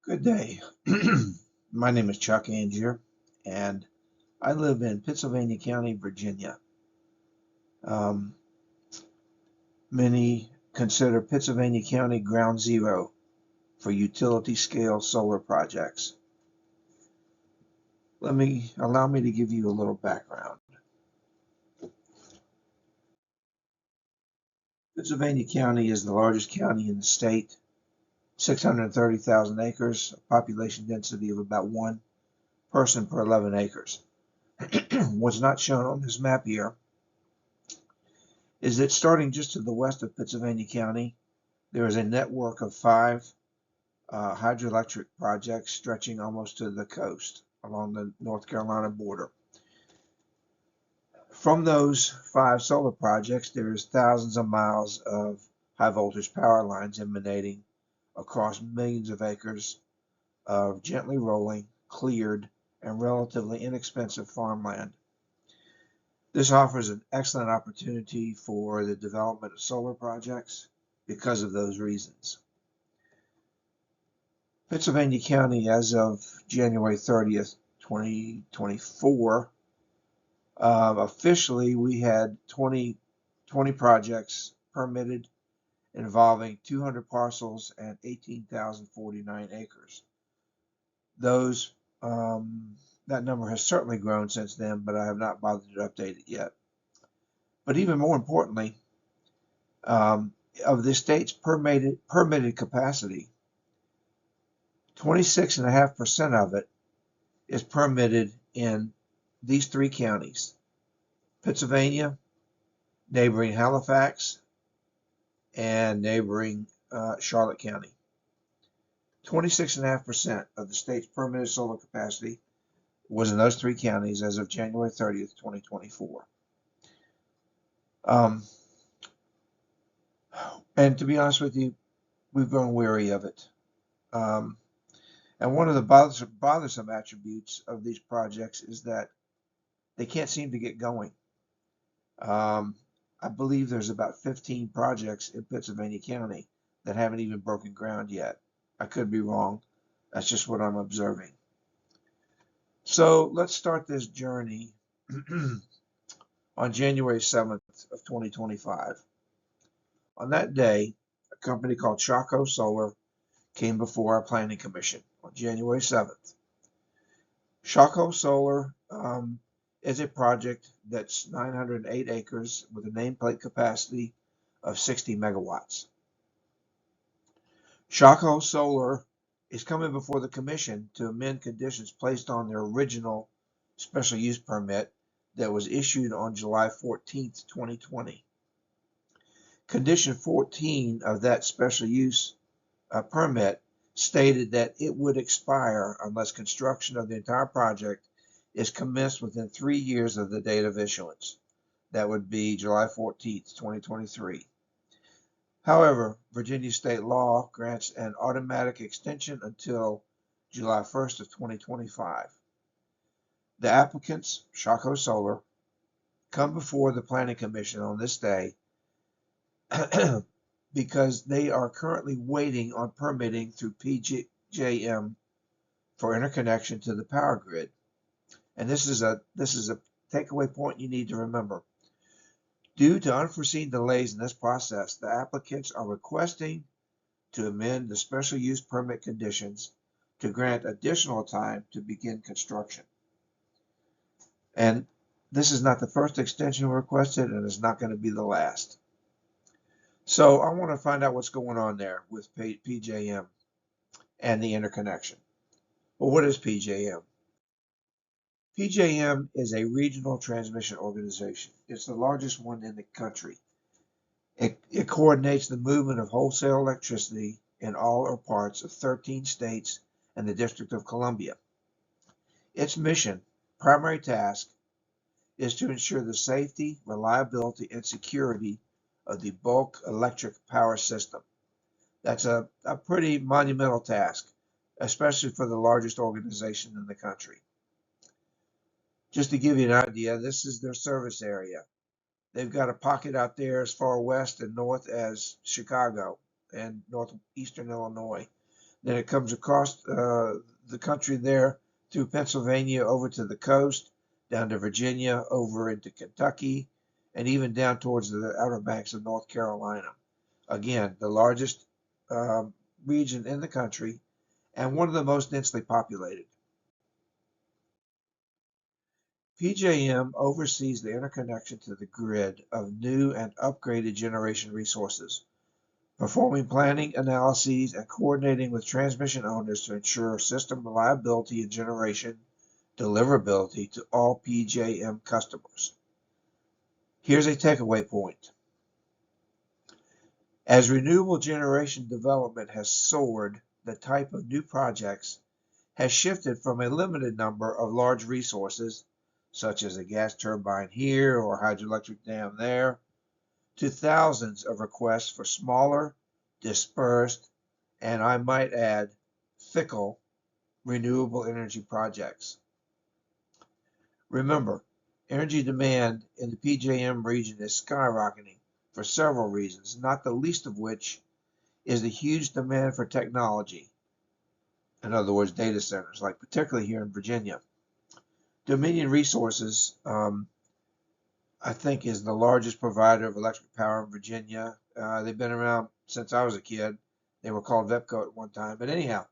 Good day. My name is Chuck Angier, and I live in Pittsylvania County, Virginia. Um, Many consider Pittsylvania County ground zero for utility scale solar projects. Allow me to give you a little background. Pittsylvania County is the largest county in the state, 630,000 acres, a population density of about one person per 11 acres. What's not shown on this map here is that starting just to the west of Pittsylvania County, there is a network of five hydroelectric projects stretching almost to the coast along the North Carolina border. From those five solar projects, there's thousands of miles of high voltage power lines emanating across millions of acres of gently rolling, cleared, and relatively inexpensive farmland. This offers an excellent opportunity for the development of solar projects because of those reasons. Pittsylvania County, as of January 30th, 2024, officially we had 20 projects permitted involving 200 parcels and 18,049 acres. Those that number has certainly grown since then, but I have not bothered to update it yet. But even more importantly, of the state's permitted capacity, 26.5% of it is permitted in these three counties: Pittsylvania, neighboring Halifax, and neighboring Charlotte County. 26.5% of the state's permitted solar capacity was in those three counties as of January 30th, 2024. And to be honest with you, we've grown weary of it. And one of the bothersome attributes of these projects is that they can't seem to get going. I believe there's about 15 projects in Pittsylvania County that haven't even broken ground yet. I could be wrong. That's just what I'm observing. So let's start this journey on January 7th of 2025. On that day, a company called Chaco Solar came before our planning commission on January 7th. Chaco Solar is a project that's 908 acres with a nameplate capacity of 60 megawatts. Chaco Solar is coming before the commission to amend conditions placed on their original special use permit that was issued on July 14th, 2020. Condition 14 of that special use permit stated that it would expire unless construction of the entire project is commenced within 3 years of the date of issuance. That would be July 14th, 2023. However, Virginia state law grants an automatic extension until July 1st of 2025. The applicants, Chaco Solar, come before the Planning Commission on this day because they are currently waiting on permitting through PJM for interconnection to the power grid. And this is a takeaway point you need to remember. Due to unforeseen delays in this process, the applicants are requesting to amend the special use permit conditions to grant additional time to begin construction. And this is not the first extension requested, and it's not going to be the last. So I want to find out what's going on there with PJM and the interconnection. Well, what is PJM? PJM is a regional transmission organization. It's the largest one in the country. It coordinates the movement of wholesale electricity in all or parts of 13 states and the District of Columbia. Its mission, primary task, is to ensure the safety, reliability, and security of the bulk electric power system. That's a pretty monumental task, especially for the largest organization in the country. Just to give you an idea, this is their service area. They've got a pocket out there as far west and north as Chicago and northeastern Illinois. Then it comes across the country there through Pennsylvania over to the coast, down to Virginia, over into Kentucky, and even down towards the Outer Banks of North Carolina. Again, the largest region in the country and one of the most densely populated. PJM oversees the interconnection to the grid of new and upgraded generation resources, performing planning, analyses, and coordinating with transmission owners to ensure system reliability and generation deliverability to all PJM customers. Here's a takeaway point. As renewable generation development has soared, the type of new projects has shifted from a limited number of large resources, such as a gas turbine here or hydroelectric dam there, to thousands of requests for smaller, dispersed, and I might add, fickle renewable energy projects. Remember, energy demand in the PJM region is skyrocketing for several reasons, not the least of which is the huge demand for technology. In other words, data centers, like particularly here in Virginia. Dominion Resources, I think, is the largest provider of electric power in Virginia. They've been around since I was a kid. They were called VEPCO at one time. But anyhow,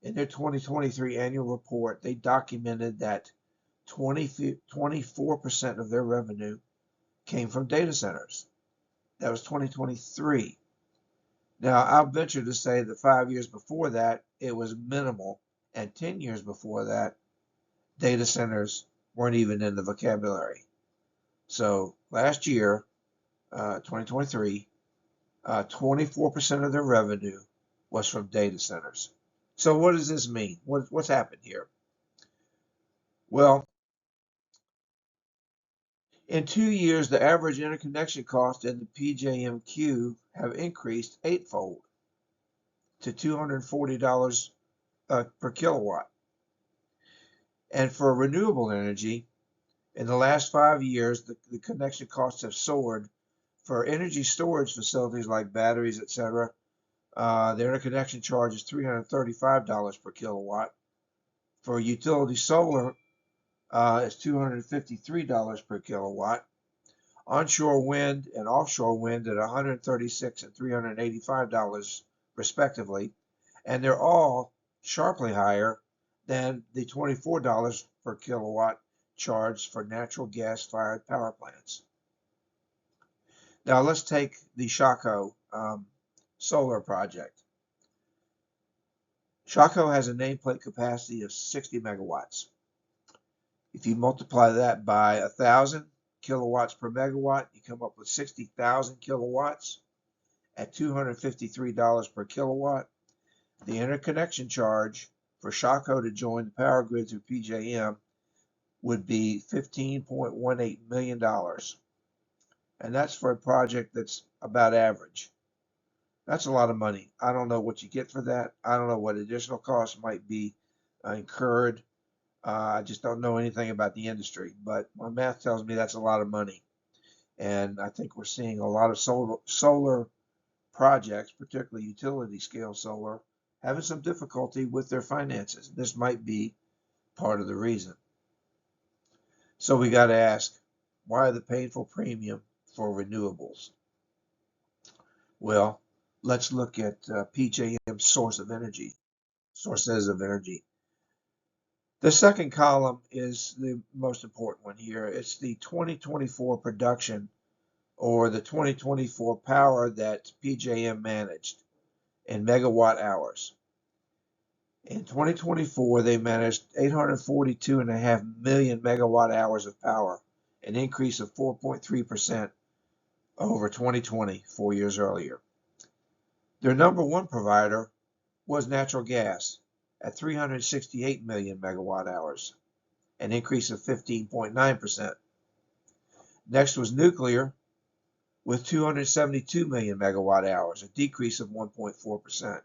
in their 2023 annual report, they documented that 24% of their revenue came from data centers. That was 2023. Now, I'll venture to say that 5 years before that, it was minimal. And 10 years before that, data centers weren't even in the vocabulary. So last year, 2023, 24% of their revenue was from data centers. So what does this mean? What's happened here? Well, in 2 years, the average interconnection cost in the PJM have increased eightfold to $240 per kilowatt. And for renewable energy, in the last 5 years, the connection costs have soared. For energy storage facilities like batteries, etc., the interconnection charge is $335 per kilowatt. For utility solar, it's $253 per kilowatt. Onshore wind and offshore wind at $136 and $385 respectively, and they're all sharply higher than the $24 per kilowatt charged for natural gas-fired power plants. Now let's take the Shako solar project. Shako has a nameplate capacity of 60 megawatts. If you multiply that by 1,000 kilowatts per megawatt, you come up with 60,000 kilowatts at $253 per kilowatt. The interconnection charge for Shako to join the power grid through PJM would be $15.18 million. And that's for a project that's about average. That's a lot of money. I don't know what you get for that. I don't know what additional costs might be incurred. I just don't know anything about the industry, but my math tells me that's a lot of money. And I think we're seeing a lot of solar projects, particularly utility scale solar, having some difficulty with their finances. This might be part of the reason. So we got to ask, why the painful premium for renewables? Well, let's look at PJM's sources of energy. The second column is the most important one here. It's the 2024 production, or the 2024 power that PJM managed in megawatt hours. In 2024, they managed 842.5 million megawatt hours of power, an increase of 4.3% over 2020, 4 years earlier. Their number one provider was natural gas at 368 million megawatt hours, an increase of 15.9%. Next was nuclear with 272 million megawatt hours, a decrease of 1.4%.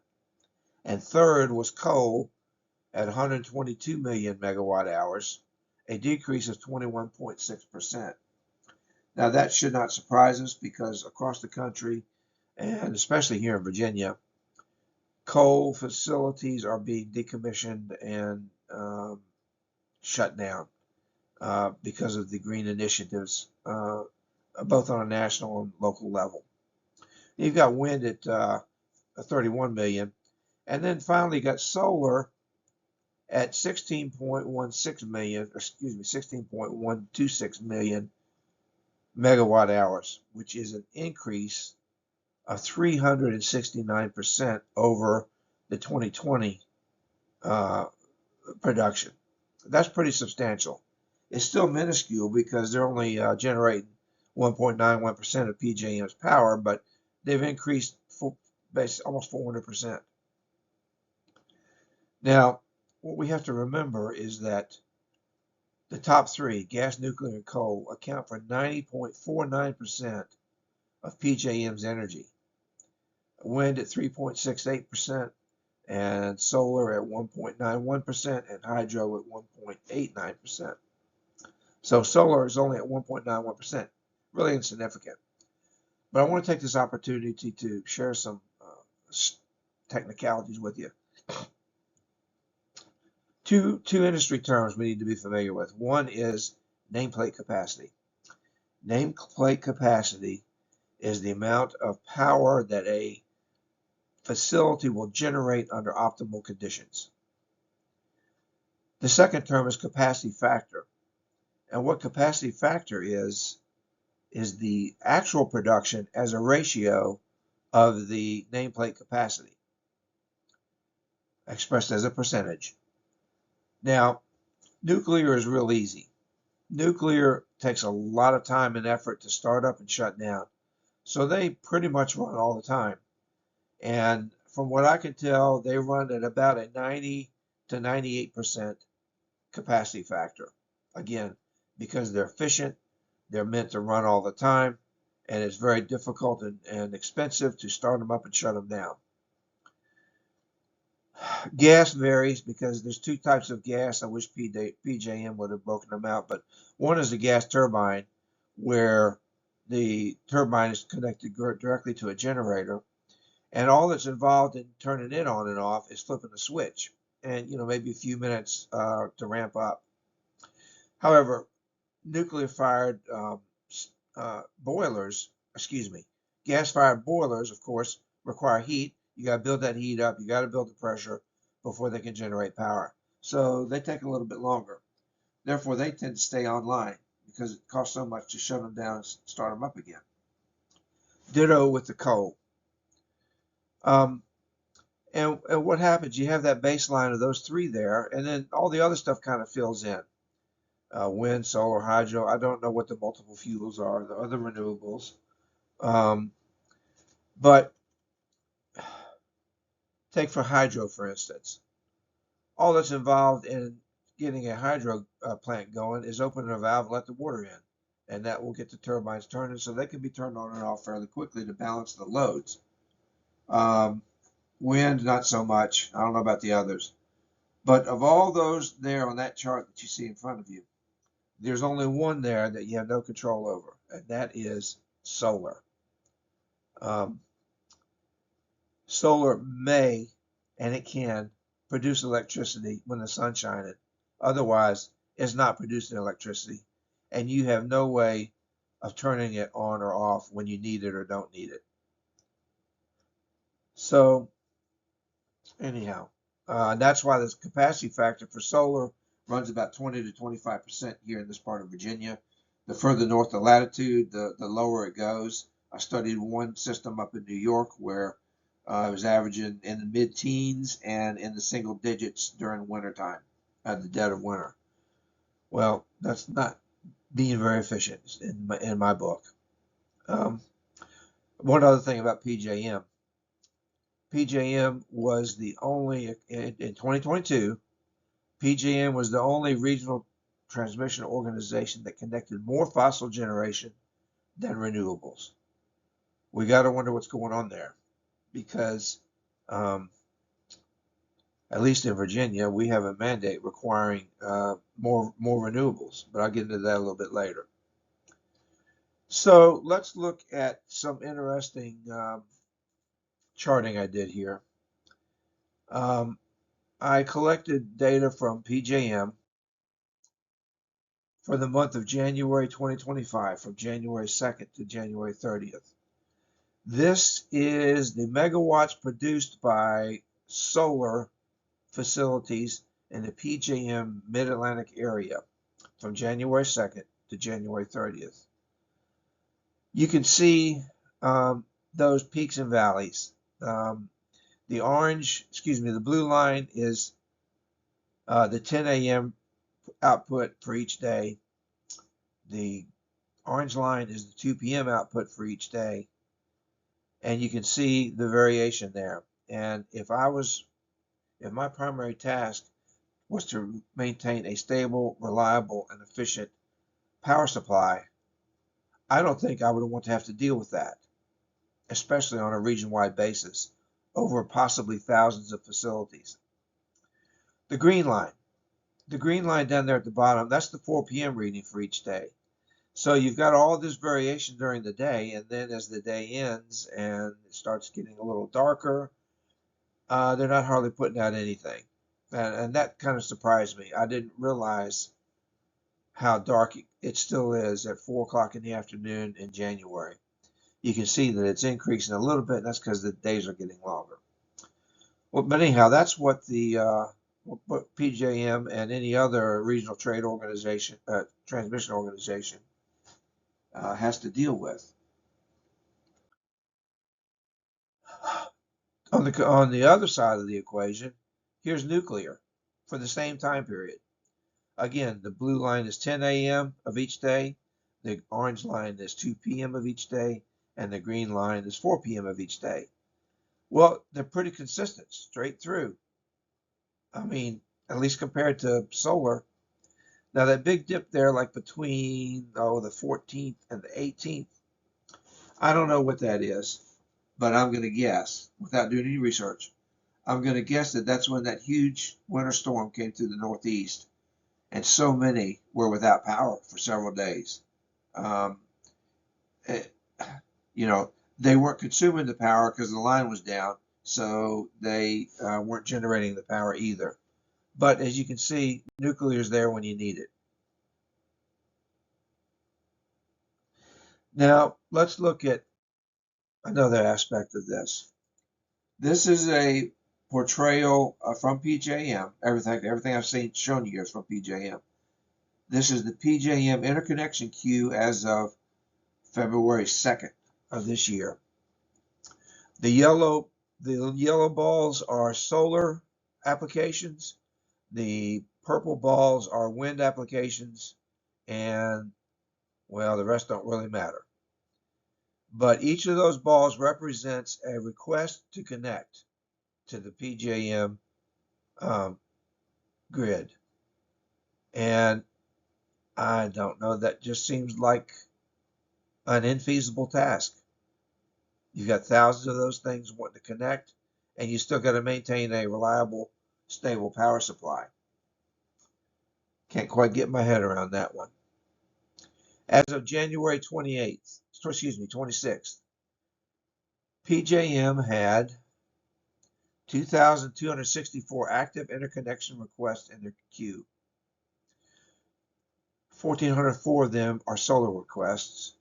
And third was coal at 122 million megawatt hours, a decrease of 21.6%. Now that should not surprise us, because across the country, and especially here in Virginia, coal facilities are being decommissioned and shut down because of the green initiatives, both on a national and local level. You've got wind at 31 million, and then finally you got solar at 16.16 million, or excuse me, 16.126 million megawatt hours, which is an increase of 369% over the 2020 production. That's pretty substantial. It's still minuscule because they're only generating 1.91% of PJM's power, but they've increased almost 400%. Now, what we have to remember is that the top three, gas, nuclear, and coal, account for 90.49% of PJM's energy. Wind at 3.68%, and solar at 1.91%, and hydro at 1.89%. So solar is only at 1.91%, really insignificant. But I want to take this opportunity to share some technicalities with you. Two industry terms we need to be familiar with. One is nameplate capacity. Nameplate capacity is the amount of power that a facility will generate under optimal conditions. The second term is capacity factor. And what capacity factor is the actual production as a ratio of the nameplate capacity, expressed as a percentage. Now, nuclear is real easy. Nuclear takes a lot of time and effort to start up and shut down. So they pretty much run all the time. And from what I can tell, they run at about a 90 to 98% capacity factor. Again, because they're efficient, they're meant to run all the time, and it's very difficult and expensive to start them up and shut them down. Gas varies because there's two types of gas. I wish PJM would have broken them out, but one is the gas turbine, where the turbine is connected directly to a generator, and all that's involved in turning it on and off is flipping the switch, and maybe a few minutes to ramp up. However, nuclear-fired gas-fired boilers, of course, require heat. You got to build that heat up. You got to build the pressure before they can generate power. So they take a little bit longer. Therefore, they tend to stay online because it costs so much to shut them down and start them up again. Ditto with the coal. And what happens? You have that baseline of those three there, and then all the other stuff kind of fills in. Wind, solar, hydro. I don't know what the multiple fuels are, the other renewables. But take for hydro, for instance. All that's involved in getting a hydro plant going is opening a valve and let the water in. And that will get the turbines turning so they can be turned on and off fairly quickly to balance the loads. Wind, not so much. I don't know about the others. But of all those there on that chart that you see in front of you, there's only one there that you have no control over, and that is solar. Solar may, and it can, produce electricity when the sun's shining. Otherwise, it's not producing electricity, and you have no way of turning it on or off when you need it or don't need it. So, anyhow, that's why the capacity factor for solar runs about 20 to 25% here in this part of Virginia. The further north the latitude, the lower it goes. I studied one system up in New York where it was averaging in the mid-teens and in the single digits during wintertime, at the dead of winter. Well, that's not being very efficient in my book. One other thing about PJM. PJM was the only, in 2022, PJM was the only regional transmission organization that connected more fossil generation than renewables. We got to wonder what's going on there because, at least in Virginia, we have a mandate requiring more renewables, but I'll get into that a little bit later. So let's look at some interesting charting I did here. I collected data from PJM for the month of January 2025, from January 2nd to January 30th. This is the megawatts produced by solar facilities in the PJM Mid-Atlantic area from January 2nd to January 30th. You can see those peaks and valleys. The blue line is the 10 a.m. output for each day. The orange line is the 2 p.m. output for each day. And you can see the variation there. And if my primary task was to maintain a stable, reliable, and efficient power supply, I don't think I would want to have to deal with that, especially on a region-wide basis, over possibly thousands of facilities. The green line down there at the bottom, that's the 4 p.m. reading for each day. So you've got all this variation during the day, and then as the day ends and it starts getting a little darker, they're not hardly putting out anything. And that kind of surprised me. I didn't realize how dark it still is at 4 o'clock in the afternoon in January. You can see that it's increasing a little bit, and that's because the days are getting longer. Well, but anyhow, that's what what PJM and any other regional trade organization, transmission organization, has to deal with. On the other side of the equation, here's nuclear for the same time period. Again, the blue line is 10 a.m. of each day, the orange line is 2 p.m. of each day, and the green line is 4 p.m. of each day. Well, they're pretty consistent straight through. I mean, at least compared to solar. Now that big dip there, like between the 14th and the 18th, I don't know what that is, but I'm going to guess, without doing any research, I'm going to guess that that's when that huge winter storm came through the Northeast, and so many were without power for several days. You know, they weren't consuming the power because the line was down, so they weren't generating the power either. But as you can see, nuclear is there when you need it. Now, let's look at another aspect of this. This is a portrayal from PJM. Everything I've shown you here is from PJM. This is the PJM interconnection queue as of February 2nd of this year. The yellow balls are solar applications. The purple balls are wind applications, and well, the rest don't really matter. But each of those balls represents a request to connect to the PJM grid. And I don't know, that just seems like an infeasible task. You've got thousands of those things wanting to connect, and you still got to maintain a reliable, stable power supply. Can't quite get my head around that one. As of January 26th, PJM had 2,264 active interconnection requests in their queue. 1,404 of them are solar requests.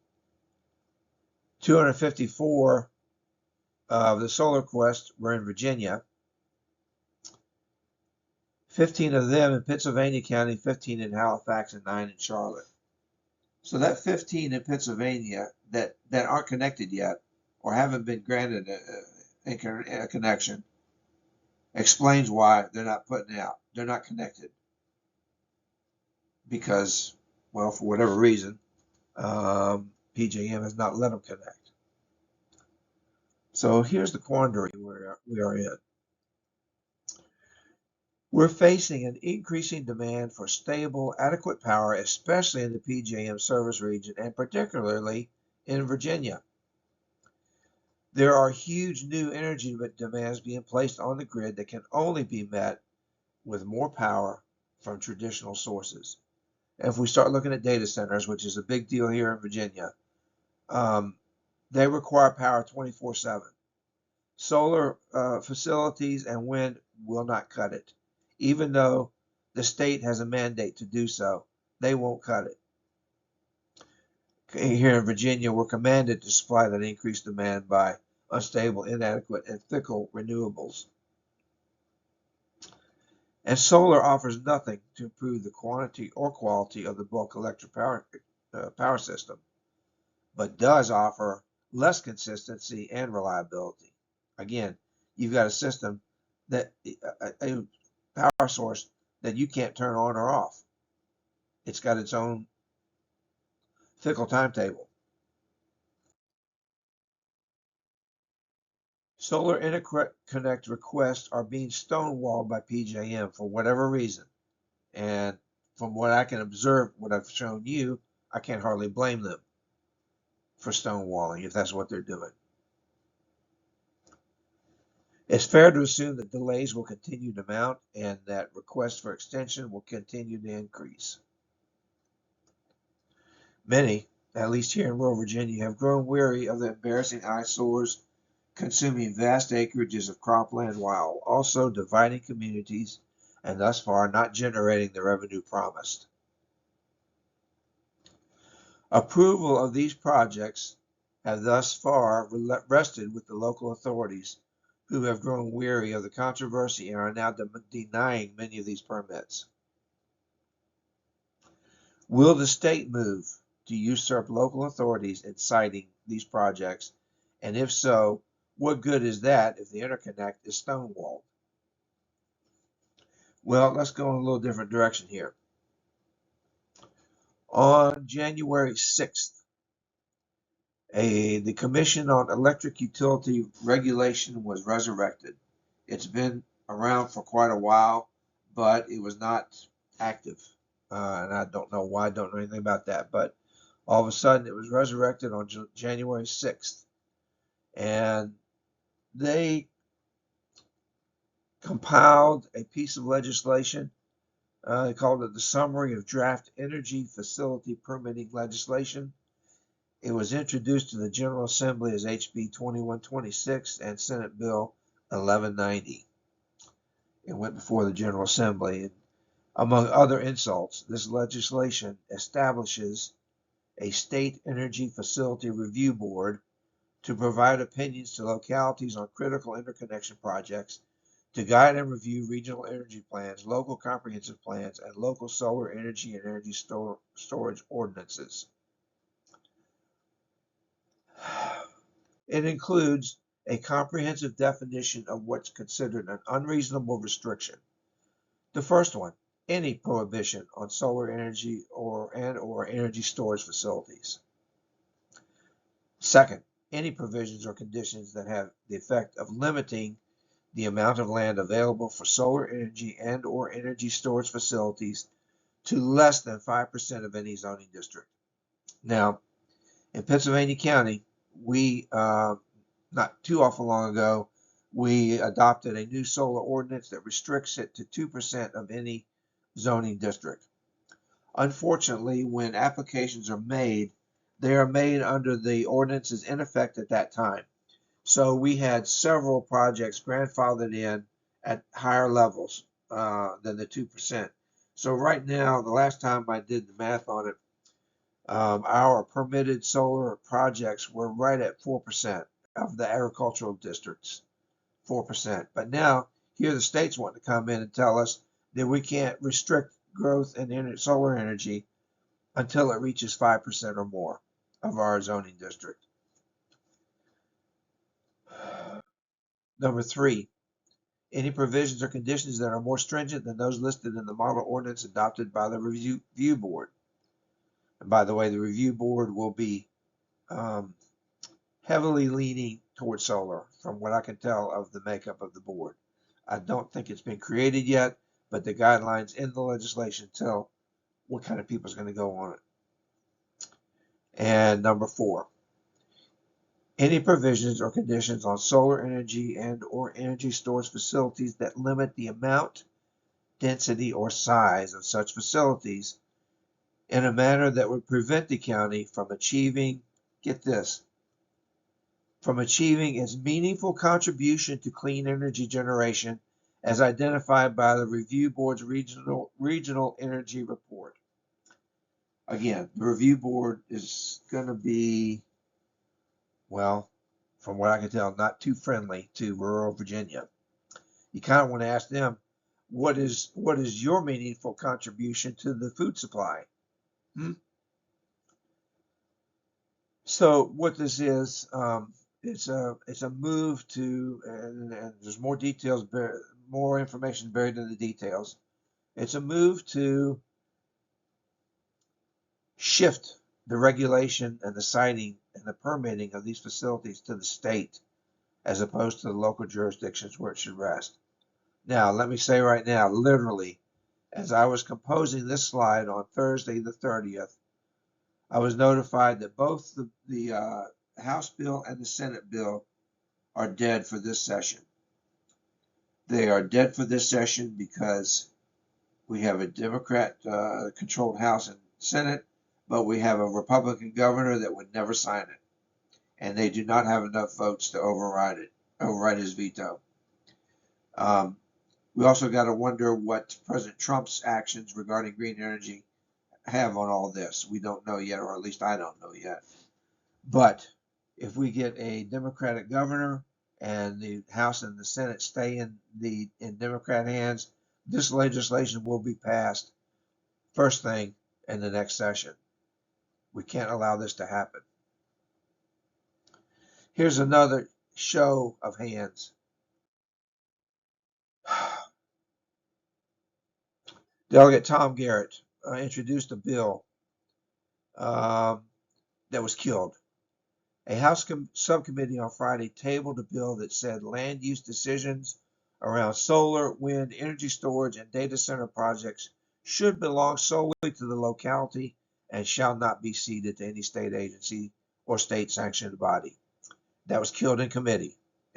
254 of the solar requests were in Virginia. 15 of them in Pittsylvania County, 15 in Halifax, and 9 in Charlotte. So that 15 in Pennsylvania that aren't connected yet or haven't been granted a connection explains why they're not putting out. They're not connected because, well, for whatever reason, PJM has not let them connect. So here's the quandary we are in. We're facing an increasing demand for stable, adequate power, especially in the PJM service region and particularly in Virginia. There are huge new energy demands being placed on the grid that can only be met with more power from traditional sources. And if we start looking at data centers, which is a big deal here in Virginia, they require power 24/7. Solar facilities and wind will not cut it. Even though the state has a mandate to do so, they won't cut it. Here in Virginia, we're commanded to supply that increased demand by unstable, inadequate, and fickle renewables. And solar offers nothing to improve the quantity or quality of the bulk electric power system, but does offer less consistency and reliability. Again, you've got a system that a power source that you can't turn on or off. It's got its own fickle timetable. Solar interconnect requests are being stonewalled by PJM for whatever reason. And from what I can observe, what I've shown you, I can't hardly blame them for stonewalling if that's what they're doing. It's fair to assume that delays will continue to mount and that requests for extension will continue to increase. Many, at least here in rural Virginia, have grown weary of the embarrassing eyesores consuming vast acreages of cropland while also dividing communities and thus far not generating the revenue promised. Approval of these projects have thus far rested with the local authorities, who have grown weary of the controversy and are now denying many of these permits. Will the state move to usurp local authorities in citing these projects? And if so, what good is that if the interconnect is stonewalled? Well, let's go in a little different direction here. On January 6th, the Commission on Electric Utility Regulation was resurrected. It's been around for quite a while, but it was not active. And I don't know why, I don't know anything about that. But all of a sudden, it was resurrected on January 6th. And they compiled a piece of legislation. They called it the Summary of Draft Energy Facility Permitting Legislation. It was introduced to the General Assembly as HB 2126 and Senate Bill 1190. It went before the General Assembly. And among other insults, this legislation establishes a State Energy Facility Review Board to provide opinions to localities on critical interconnection projects, to guide and review regional energy plans, local comprehensive plans, and local solar energy and energy storage ordinances. It includes a comprehensive definition of what's considered an unreasonable restriction. The first one, any prohibition on solar energy or energy storage facilities. Second, any provisions or conditions that have the effect of limiting the amount of land available for solar energy and or energy storage facilities to less than 5% of any zoning district. Now, in Pittsylvania County, we, not too awful long ago, we adopted a new solar ordinance that restricts it to 2% of any zoning district. Unfortunately, when applications are made, they are made under the ordinances in effect at that time. So we had several projects grandfathered in at higher levels than the 2%. So right now, the last time I did the math on it, our permitted solar projects were right at 4% of the agricultural districts, 4%. But now, here the states want to come in and tell us that we can't restrict growth in solar energy until it reaches 5% or more of our zoning district. Number 3, any provisions or conditions that are more stringent than those listed in the model ordinance adopted by the review board. And by the way, the review board will be heavily leaning towards solar from what I can tell of the makeup of the board. I don't think it's been created yet, but the guidelines in the legislation tell what kind of people is going to go on it. And number 4, any provisions or conditions on solar energy and or energy storage facilities that limit the amount, density, or size of such facilities in a manner that would prevent the county from achieving, get this, from achieving its meaningful contribution to clean energy generation as identified by the Review Board's Regional Energy Report. Again, the Review Board is going to be, well, from what I can tell, not too friendly to rural Virginia. You kind of want to ask them, what is your meaningful contribution to the food supply? So what this is, it's a move to, and there's more details, more information buried in the details. It's a move to shift the regulation and the siting and the permitting of these facilities to the state, as opposed to the local jurisdictions where it should rest. Now, let me say right now, literally, as I was composing this slide on Thursday the 30th, I was notified that both the House bill and the Senate bill are dead for this session. They are dead for this session because we have a Democrat-controlled House and Senate, but we have a Republican governor that would never sign it. And they do not have enough votes to override his veto. We also got to wonder what President Trump's actions regarding green energy have on all this. We don't know yet, or at least I don't know yet. But if we get a Democratic governor and the House and the Senate stay in Democrat hands, this legislation will be passed first thing in the next session. We can't allow this to happen. Here's another show of hands. Delegate Tom Garrett introduced a bill that was killed. A House subcommittee on Friday tabled a bill that said land use decisions around solar, wind, energy storage, and data center projects should belong solely to the locality and shall not be ceded to any state agency or state-sanctioned body. That was killed in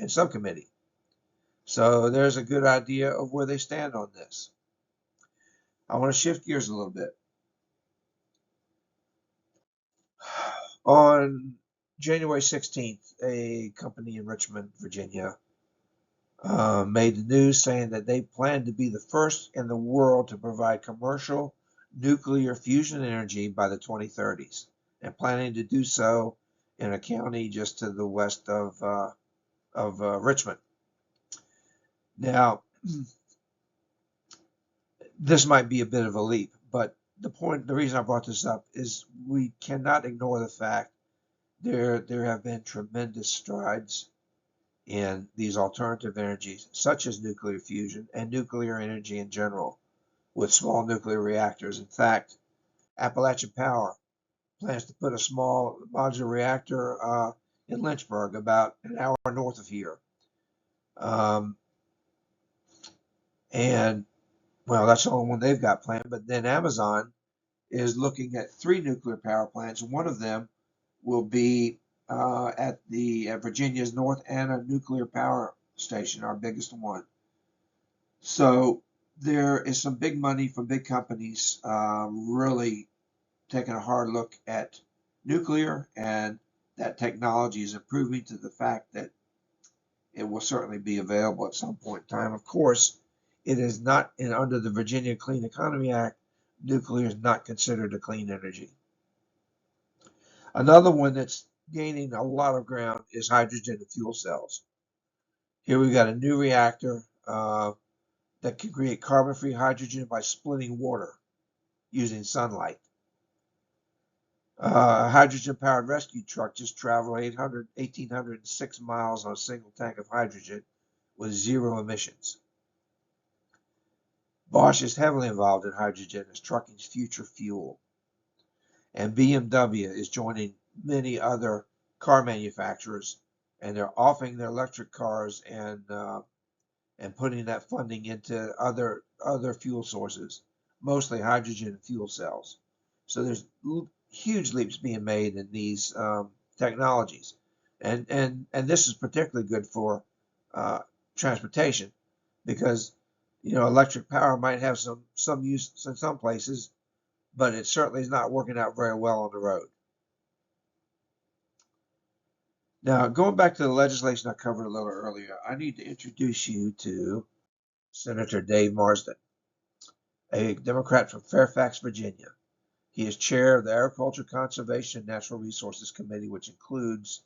subcommittee. So there's a good idea of where they stand on this. I want to shift gears a little bit. On January 16th, a company in Richmond, Virginia, made the news saying that they plan to be the first in the world to provide commercial nuclear fusion energy by the 2030s, and planning to do so in a county just to the west of Richmond. Now, this might be a bit of a leap, but the reason I brought this up is we cannot ignore the fact there have been tremendous strides in these alternative energies, such as nuclear fusion and nuclear energy in general, with small nuclear reactors. In fact, Appalachian Power plans to put a small modular reactor in Lynchburg, about an hour north of here. And, well, that's the only one they've got planned. But then Amazon is looking at 3 nuclear power plants. One of them will be at Virginia's North Anna Nuclear Power Station, our biggest one. So there is some big money from big companies really taking a hard look at nuclear, and that technology is improving to the fact that it will certainly be available at some point in time. Of course, it is not under the Virginia Clean Economy Act. Nuclear is not considered a clean energy. Another one that's gaining a lot of ground is hydrogen and fuel cells. Here we've got a new reactor that can create carbon-free hydrogen by splitting water using sunlight. A hydrogen-powered rescue truck just traveled 1,806 miles on a single tank of hydrogen with 0 emissions. Bosch is heavily involved in hydrogen as trucking's future fuel. And BMW is joining many other car manufacturers, and they're offering their electric cars and putting that funding into other fuel sources, mostly hydrogen and fuel cells. So there's huge leaps being made in these technologies, and this is particularly good for transportation, because electric power might have some use in some places, but it certainly is not working out very well on the road. Now, going back to the legislation I covered a little earlier, I need to introduce you to Senator Dave Marsden, a Democrat from Fairfax, Virginia. He is chair of the Agriculture, Conservation, and Natural Resources Committee, which includes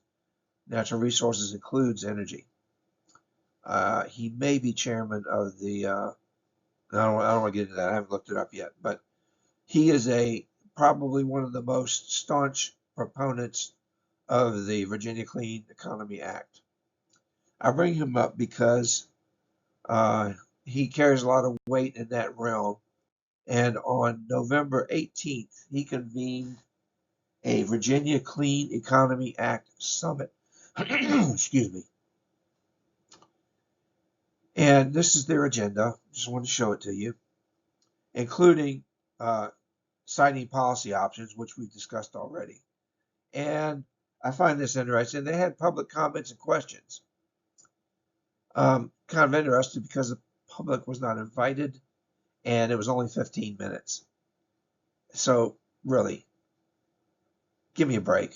natural resources, includes energy. He may be chairman of the, I don't want to get into that. I haven't looked it up yet, but he is probably one of the most staunch proponents of the Virginia Clean Economy Act. I bring him up because he carries a lot of weight in that realm. And on November 18th, he convened a Virginia Clean Economy Act Summit. Excuse me. And this is their agenda. Just want to show it to you, including citing policy options, which we've discussed already. And I find this interesting. They had public comments and questions. Kind of interesting because the public was not invited, and it was only 15 minutes. So really, give me a break.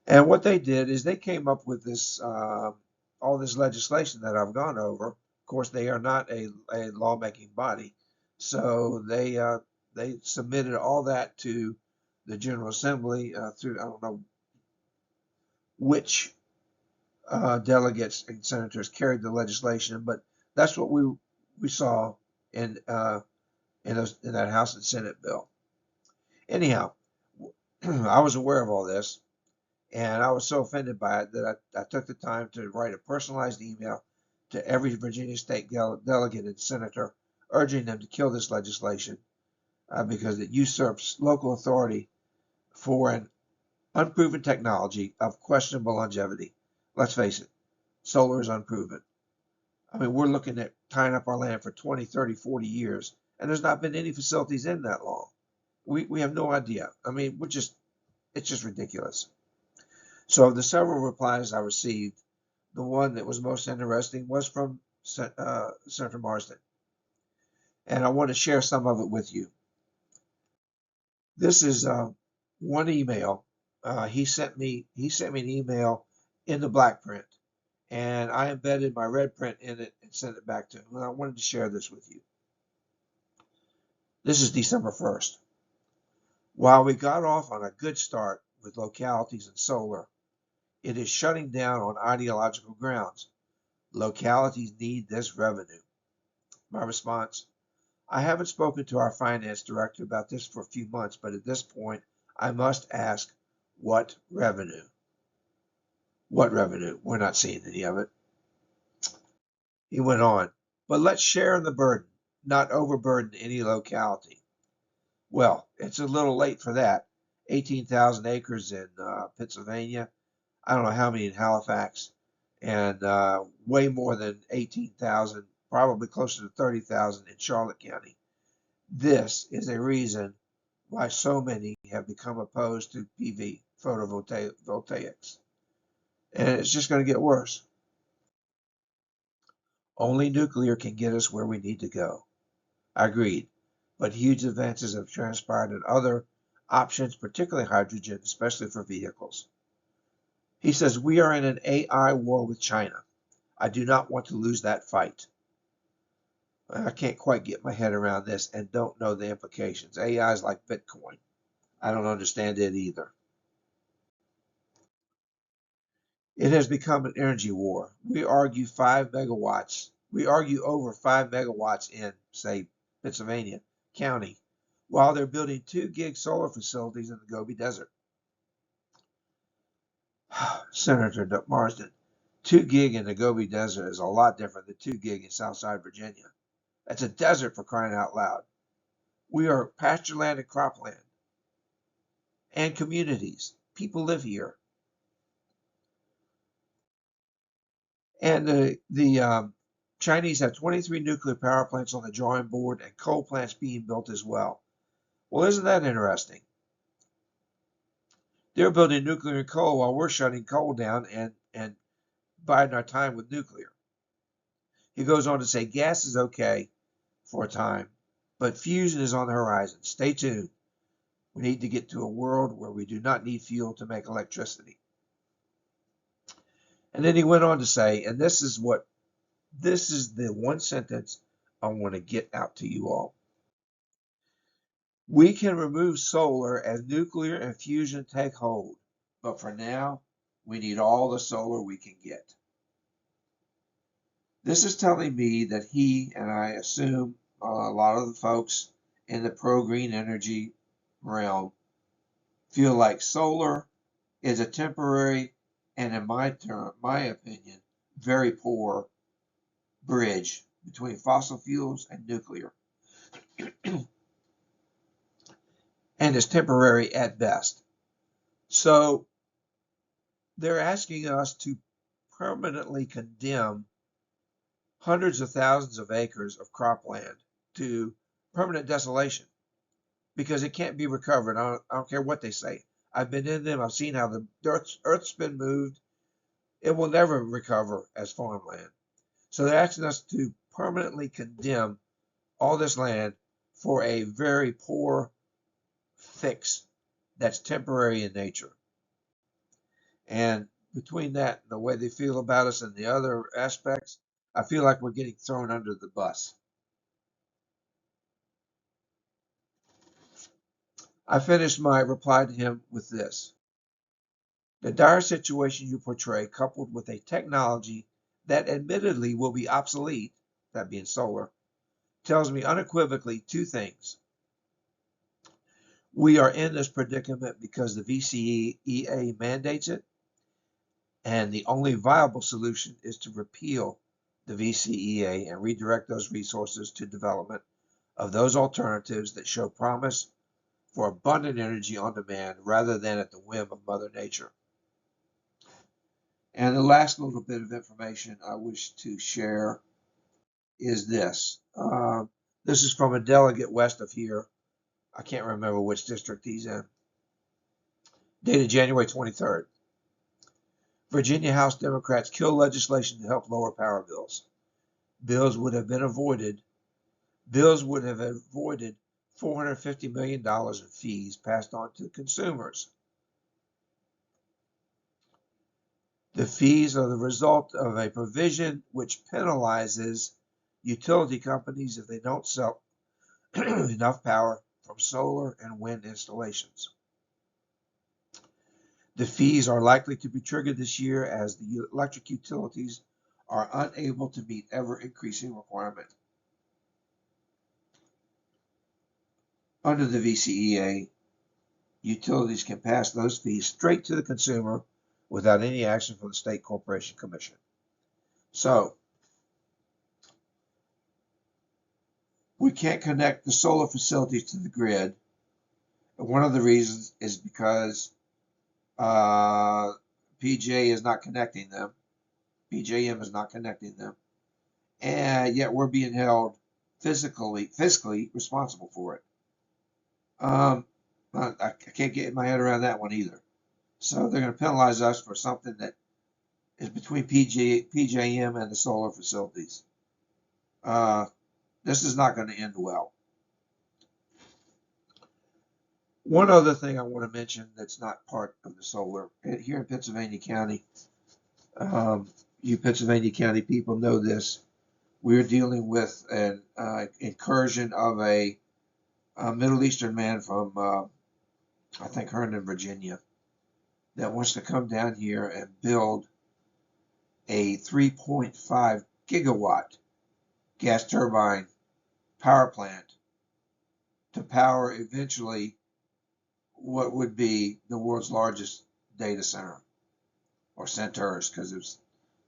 And what they did is they came up with this all this legislation that I've gone over. Of course, they are not a lawmaking body, so they submitted all that to the General Assembly through, I don't know which delegates and senators carried the legislation, but that's what we saw in that House and Senate bill. Anyhow, I was aware of all this, and I was so offended by it that I took the time to write a personalized email to every Virginia state delegate and senator urging them to kill this legislation because it usurps local authority for an unproven technology of questionable longevity. Let's face it, solar is unproven. I mean, we're looking at tying up our land for 20, 30, 40 years, and there's not been any facilities in that long. We have no idea. I mean, it's just ridiculous. So of the several replies I received, the one that was most interesting was from Senator Marsden. And I want to share some of it with you. This is one email. He sent me an email in the black print, and I embedded my red print in it and sent it back to him. And I wanted to share this with you. This is December 1st. While we got off on a good start with localities and solar, it is shutting down on ideological grounds. Localities need this revenue. My response: I haven't spoken to our finance director about this for a few months, but at this point, I must ask, what revenue? What revenue? We're not seeing any of it. He went on, but let's share in the burden, not overburden any locality. Well, it's a little late for that. 18,000 acres in Pittsylvania. I don't know how many in Halifax, and way more than 18,000, probably closer to 30,000 in Charlotte County. This is a reason why so many have become opposed to PV, photovoltaics. And it's just going to get worse. Only nuclear can get us where we need to go. I agreed, but huge advances have transpired in other options, particularly hydrogen, especially for vehicles. He says, we are in an AI war with China. I do not want to lose that fight. I can't quite get my head around this and don't know the implications. AI is like Bitcoin. I don't understand it either. It has become an energy war. We argue over 5 megawatts in, say, Pittsylvania County, while they're building 2 gig solar facilities in the Gobi Desert. Senator Marsden, 2 gig in the Gobi Desert is a lot different than 2 gig in Southside Virginia. That's a desert, for crying out loud. We are pasture land and cropland and communities. People live here. And the Chinese have 23 nuclear power plants on the drawing board and coal plants being built as well. Well, isn't that interesting? They're building nuclear and coal while we're shutting coal down and biding our time with nuclear. He goes on to say gas is okay for a time, but fusion is on the horizon. Stay tuned. We need to get to a world where we do not need fuel to make electricity. And then he went on to say, and this is what This is the one sentence I want to get out to you all. We can remove solar as nuclear and fusion take hold, but for now, we need all the solar we can get. This is telling me that he, and I assume a lot of the folks in the pro-green energy realm, feel like solar is a temporary and, in my opinion, very poor bridge between fossil fuels and nuclear, and is temporary at best. So they're asking us to permanently condemn hundreds of thousands of acres of cropland to permanent desolation because it can't be recovered. I don't care what they say. I've been in them. I've seen how the earth's been moved. It will never recover as farmland. So they're asking us to permanently condemn all this land for a very poor fix that's temporary in nature. And between that and the way they feel about us and the other aspects, I feel like we're getting thrown under the bus. I finished my reply to him with this. The dire situation you portray, coupled with a technology that admittedly will be obsolete, that being solar, tells me unequivocally two things. We are in this predicament because the VCEA mandates it, and the only viable solution is to repeal the VCEA and redirect those resources to development of those alternatives that show promise for abundant energy on demand rather than at the whim of Mother Nature. And the last little bit of information I wish to share is this. This is from a delegate west of here. I can't remember which district he's in. Dated January 23rd. Virginia House Democrats kill legislation to help lower power bills. Bills would have avoided $450 million in fees passed on to consumers. The fees are the result of a provision which penalizes utility companies if they don't sell enough power from solar and wind installations. The fees are likely to be triggered this year as the electric utilities are unable to meet ever-increasing requirements. Under the VCEA, utilities can pass those fees straight to the consumer without any action from the State Corporation Commission. So, we can't connect the solar facilities to the grid. And one of the reasons is because PJ is not connecting them. PJM is not connecting them. And yet we're being held fiscally responsible for it. I can't get my head around that one either. So they're going to penalize us for something that is between PJM and the solar facilities. This is not going to end well. One other thing I want to mention that's not part of the solar, here in Pittsylvania County, you Pennsylvania County people know this, we're dealing with an incursion of a Middle Eastern man from, I think, Herndon, Virginia, that wants to come down here and build a 3.5 gigawatt gas turbine power plant to power eventually what would be the world's largest data center, or centers, because there's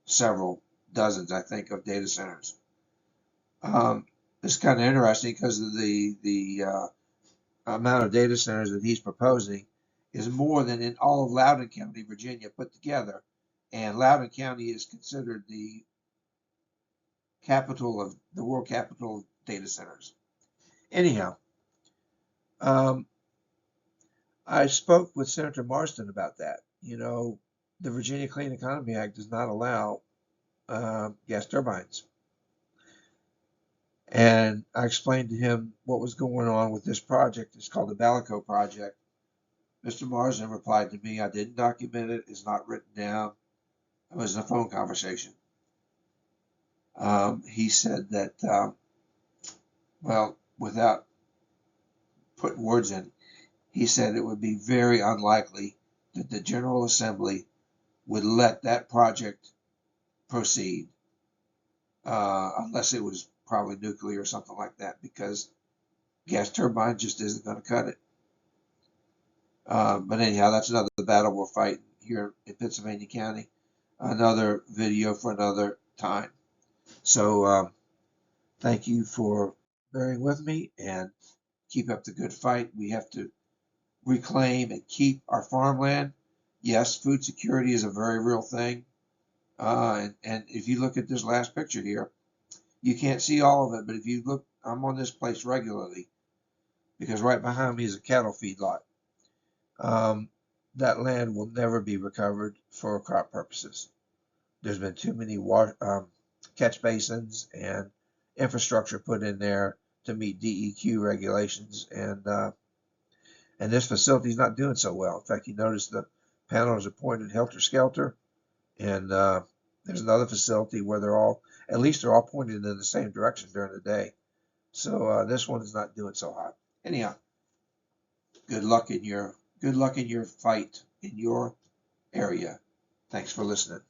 several dozens, I think, of data centers. It's kind of interesting because of the amount of data centers that he's proposing is more than in all of Loudoun County, Virginia, put together. And Loudoun County is considered the capital of the world capital of data centers. Anyhow, I spoke with Senator Marston about that. You know, the Virginia Clean Economy Act does not allow gas turbines. And I explained to him what was going on with this project. It's called the Balico Project. Mr. Marsden replied to me, I didn't document it. It's not written down. It was a phone conversation. He said that, well, without putting words in, he said it would be very unlikely that the General Assembly would let that project proceed, unless it was probably nuclear or something like that, because gas turbine just isn't going to cut it. But anyhow, that's another battle we're fighting here in Pittsylvania County. Another video for another time. So thank you for bearing with me, and keep up the good fight. We have to reclaim and keep our farmland. Yes, food security is a very real thing. And if you look at this last picture here, you can't see all of it, but if you look, I'm on this place regularly because right behind me is a cattle feedlot. That land will never be recovered for crop purposes. There's been too many catch basins and infrastructure put in there to meet DEQ regulations, and this facility is not doing so well. In fact, you notice the panels are pointed helter-skelter, and there's another facility where they're all pointed in the same direction during the day. So this one is not doing so hot. Anyhow, good luck in your fight in your area. Thanks for listening.